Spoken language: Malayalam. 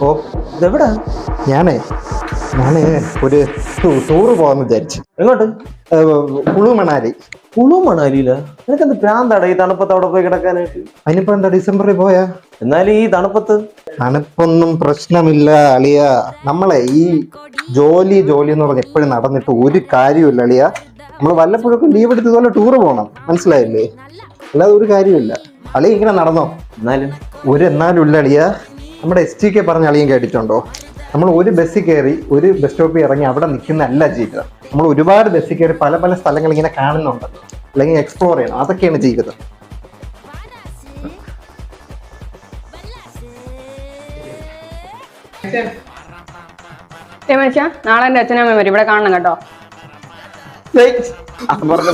ഓ ഇതെവിടാ? ഞാന് ഒരു ടൂറ് പോവാന്ന് വിചാരിച്ചു. എങ്ങോട്ട്? കുളു മണാലി. കുളു മണാലിയില? നിനക്കെന്ത് പ്രാന്താടാ ഈ തണുപ്പത്ത് അവിടെ പോയി കിടക്കാനായിട്ട്? അതിനിപ്പോ എന്താ, ഡിസംബറിൽ പോയാ? എന്നാലും ഈ തണുപ്പൊന്നും പ്രശ്നമില്ല അളിയ. നമ്മളെ ഈ ജോലി എന്ന് പറഞ്ഞ് എപ്പോഴും നടന്നിട്ട് ഒരു കാര്യമില്ല അളിയ. നമ്മൾ വല്ലപ്പോഴൊക്കെ ലീവ് എടുത്ത് ഇതുപോലെ ടൂറ് പോകണം, മനസ്സിലായില്ലേ? അല്ലാതെ ഒരു കാര്യമില്ല. അളിയ ഇങ്ങനെ നടന്നോ? എന്നാലും ഇല്ല അളിയ. നമ്മുടെ STK പറഞ്ഞ അളിയും കേട്ടിട്ടുണ്ടോ? നമ്മൾ ഒരു ബസ്സിൽ കയറി ഒരു ബസ് സ്റ്റോപ്പിൽ ഇറങ്ങി അവിടെ നിൽക്കുന്നതല്ല ജീവിതം. നമ്മൾ ഒരുപാട് ബസ്സിൽ കയറി പല പല സ്ഥലങ്ങൾ ഇങ്ങനെ കാണുന്നുണ്ട്, അല്ലെങ്കിൽ എക്സ്പ്ലോർ ചെയ്യണം. അതൊക്കെയാണ് ജീവിതം. മനുഷ്യ, നാളെ എന്റെ അച്ഛനമ്മ വരും, ഇവിടെ കാണണം കേട്ടോ. പറഞ്ഞ